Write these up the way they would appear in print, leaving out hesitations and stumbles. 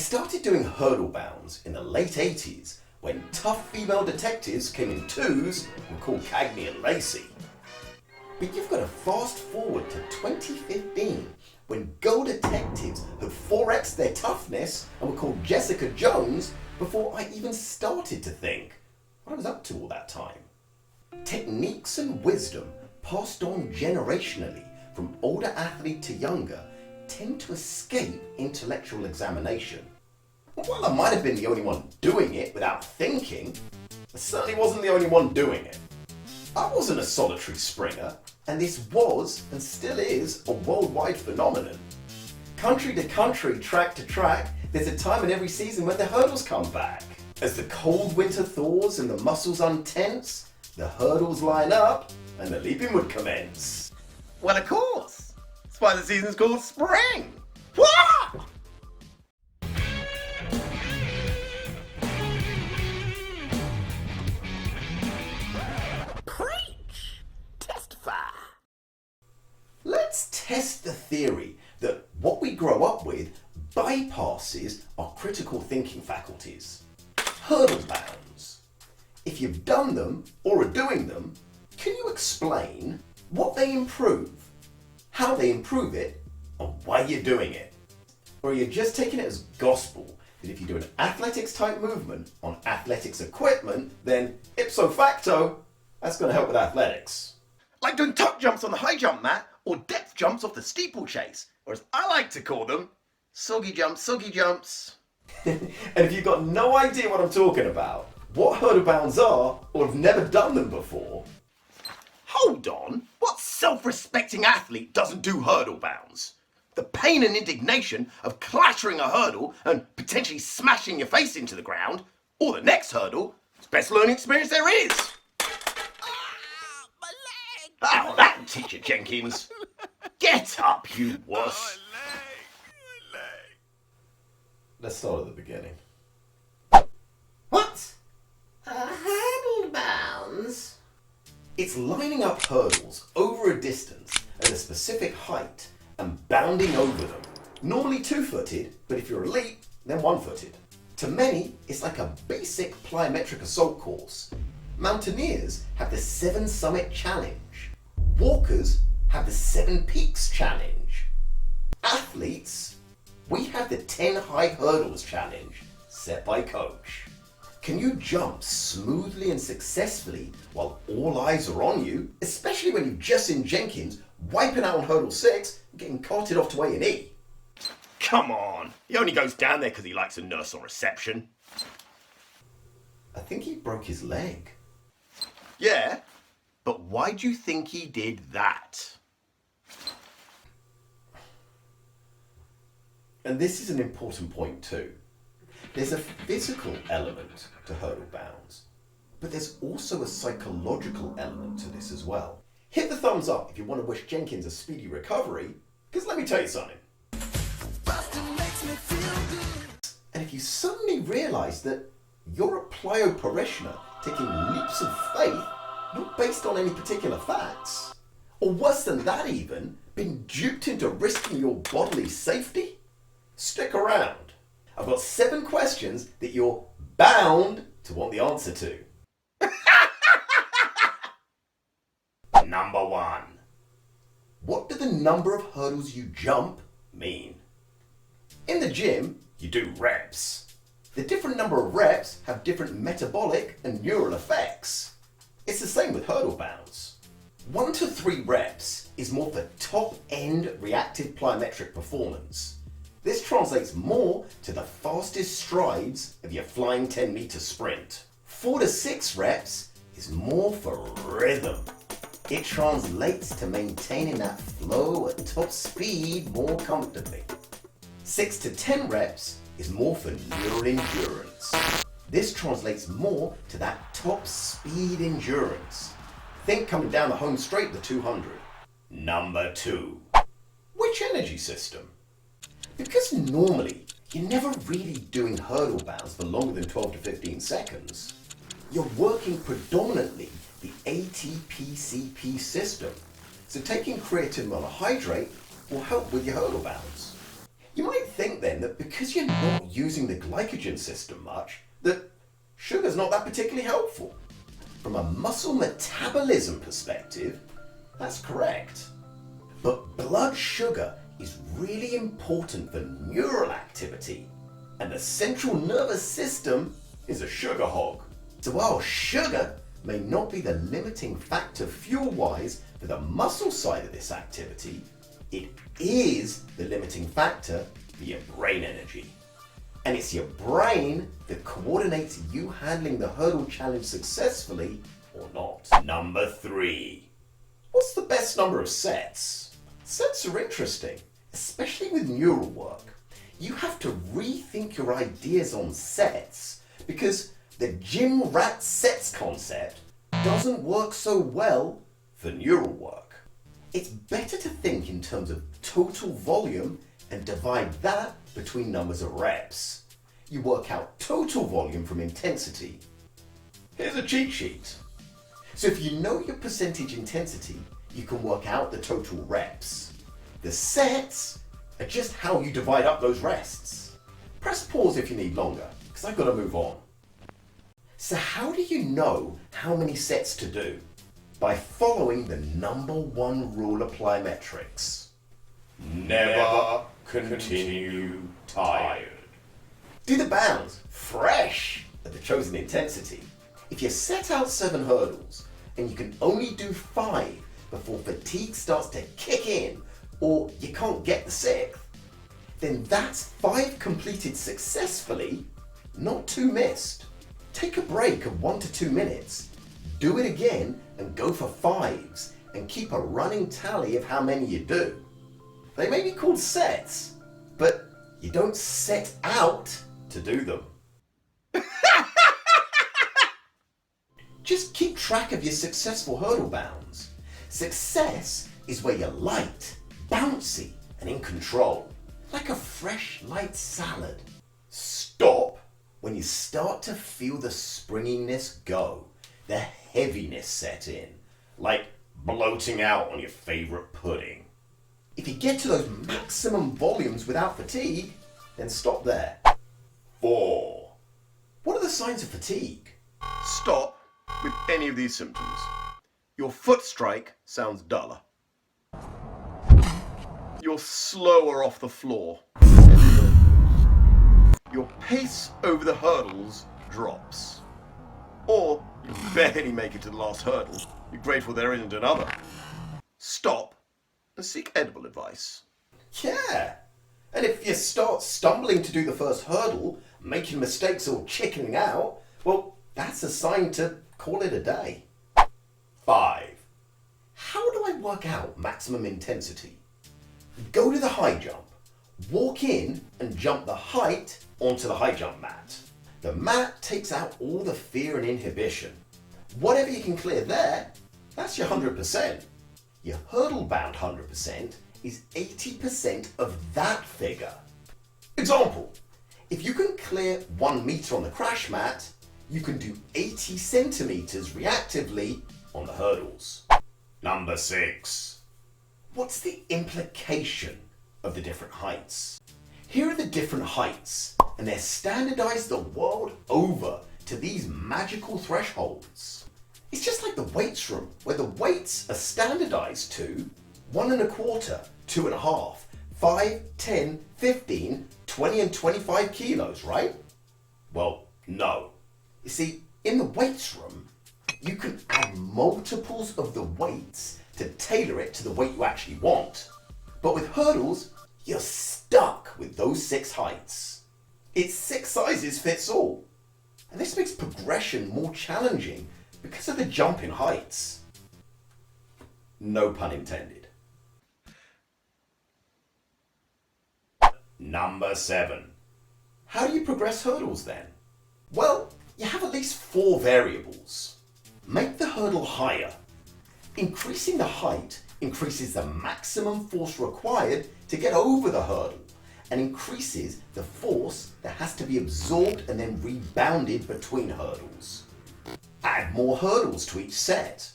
started doing hurdle bounds in the late 80s when tough female detectives came in twos and were called Cagney and Lacey. But you've got to fast forward to 2015 when girl detectives had 4x'd their toughness and were called Jessica Jones before I even started to think what I was up to all that time. Techniques and wisdom passed on generationally from older athlete to younger tend to escape intellectual examination. And while I might have been the only one doing it without thinking, I certainly wasn't the only one doing it. I wasn't a solitary springer, and this was and still is a worldwide phenomenon. Country to country, track to track, there's a time in every season when the hurdles come back. As the cold winter thaws and the muscles untense, the hurdles line up and the leaping would commence. Well, of course. That's why the season's called spring. Wah! Preach! Testify! Let's test the theory that what we grow up with bypasses our critical thinking faculties. Hurdle bounds. If you've done them or are doing them, can you explain what they improve, how they improve it, and why you're doing it? Or are you just taking it as gospel that if you do an athletics type movement on athletics equipment, then ipso facto, that's going to help with athletics? Like doing tuck jumps on the high jump mat or depth jumps off the steeplechase, or as I like to call them, soggy jumps. And if you've got no idea what I'm talking about, what hurdle bounds are, or have never done them before, hold on, what self-respecting athlete doesn't do hurdle bounds? The pain and indignation of clattering a hurdle and potentially smashing your face into the ground, or the next hurdle, is the best learning experience there is. My leg! Oh, that'll teach you, Jenkins. Get up, you wuss. My leg. Let's start at the beginning. What? Hurdle bounds? It's lining up hurdles over a distance at a specific height and bounding over them. Normally two-footed, but if you're elite, then one-footed. To many, it's like a basic plyometric assault course. Mountaineers have the 7 Summit Challenge. Walkers have the 7 Peaks Challenge. Athletes, we have the 10 High Hurdles Challenge, set by coach. Can you jump smoothly and successfully while all eyes are on you, especially when you've just seen Jenkins wiping out on hurdle 6 and getting carted off to A&E? Come on, he only goes down there because he likes a nurse on reception. I think he broke his leg. Yeah, but why do you think he did that? And this is an important point too. There's a physical element to hurdle bounds, but there's also a psychological element to this as well. Hit the thumbs up if you want to wish Jenkins a speedy recovery, because let me tell you something. And if you suddenly realise that you're a plyo parishioner taking leaps of faith, not based on any particular facts, or worse than that even, being duped into risking your bodily safety, stick around. I've got 7 questions that you're bound to want the answer to. Number 1. What do the number of hurdles you jump mean? In the gym, you do reps. The different number of reps have different metabolic and neural effects. It's the same with hurdle bounds. 1 to 3 reps is more for top-end reactive plyometric performance. This translates more to the fastest strides of your flying 10-meter sprint. 4 to 6 reps is more for rhythm. It translates to maintaining that flow at top speed more comfortably. 6 to 10 reps is more for neural endurance. This translates more to that top speed endurance. Think coming down the home straight, the 200. Number 2. Which energy system? Because normally, you're never really doing hurdle bounds for longer than 12 to 15 seconds. You're working predominantly the ATP-CP system. So taking creatine monohydrate will help with your hurdle bounds. You might think then that because you're not using the glycogen system much, that sugar's not that particularly helpful. From a muscle metabolism perspective, that's correct. But blood sugar is really important for neural activity, and the central nervous system is a sugar hog. So while sugar may not be the limiting factor fuel-wise for the muscle side of this activity, it is the limiting factor for your brain energy. And it's your brain that coordinates you handling the hurdle challenge successfully or not. Number 3. What's the best number of sets? Sets are interesting, especially with neural work. You have to rethink your ideas on sets because the gym rat sets concept doesn't work so well for neural work. It's better to think in terms of total volume and divide that between numbers of reps. You work out total volume from intensity. Here's a cheat sheet. So if you know your percentage intensity, you can work out the total reps. The sets are just how you divide up those rests. Press pause if you need longer, because I've got to move on. So how do you know how many sets to do? By following the number 1 rule of plyometrics. Never continue tired. Do the bounds fresh at the chosen intensity. If you set out 7 hurdles and you can only do 5 before fatigue starts to kick in or you can't get the 6th, then that's 5 completed successfully, not 2 missed. Take a break of 1 to 2 minutes. Do it again and go for 5s and keep a running tally of how many you do. They may be called sets, but you don't set out to do them. Just keep track of your successful hurdle bounds. Success is where you're light, bouncy, and in control, like a fresh, light salad. Stop when you start to feel the springiness go, the heaviness set in, like bloating out on your favorite pudding. If you get to those maximum volumes without fatigue, then stop there. 4. What are the signs of fatigue? Stop with any of these symptoms. Your foot strike sounds duller. You're slower off the floor. Your pace over the hurdles drops. Or you barely make it to the last hurdle. You're grateful there isn't another. Stop and seek edible advice. Yeah. And if you start stumbling to do the first hurdle, making mistakes or chickening out, well, that's a sign to call it a day. 5. How do I work out maximum intensity? Go to the high jump, walk in and jump the height onto the high jump mat. The mat takes out all the fear and inhibition. Whatever you can clear there, that's your 100%. Your hurdle bound 100% is 80% of that figure. Example, if you can clear 1 meter on the crash mat, you can do 80 centimeters reactively on the hurdles. Number 6. What's the implication of the different heights? Here are the different heights, and they're standardized the world over to these magical thresholds. It's just like the weights room, where the weights are standardized to 1 1/4, 2 1/2, 5, 10, 15, 20 and 25 kilos, right? Well, no. You see, in the weights room, you can add multiples of the weights to tailor it to the weight you actually want. But with hurdles, you're stuck with those 6 heights. It's 6 sizes fits all. And this makes progression more challenging because of the jump in heights. No pun intended. Number 7. How do you progress hurdles then? Well, you have at least 4 variables. Make the hurdle higher. Increasing the height increases the maximum force required to get over the hurdle and increases the force that has to be absorbed and then rebounded between hurdles. Add more hurdles to each set.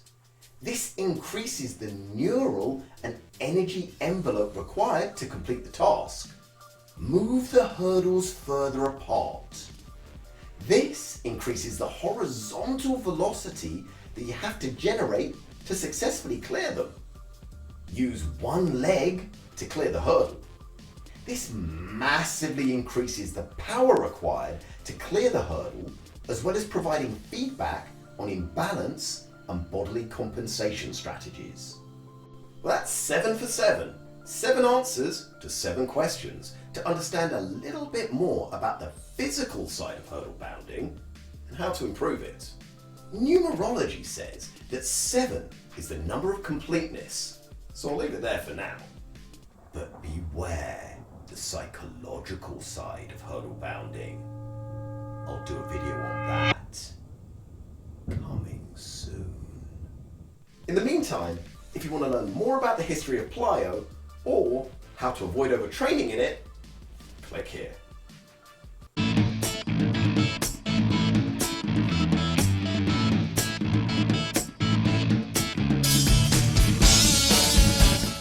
This increases the neural and energy envelope required to complete the task. move the hurdles further apart. This increases the horizontal velocity that you have to generate to successfully clear them. Use one leg to clear the hurdle. This massively increases the power required to clear the hurdle, as well as providing feedback on imbalance and bodily compensation strategies. Well, that's 7 for 7. 7 answers to 7 questions to understand a little bit more about the physical side of hurdle bounding and how to improve it. Numerology says that 7 is the number of completeness, so I'll leave it there for now. But beware the psychological side of hurdle bounding. I'll do a video on that coming soon. In the meantime, if you want to learn more about the history of plyo or how to avoid overtraining in it, click here.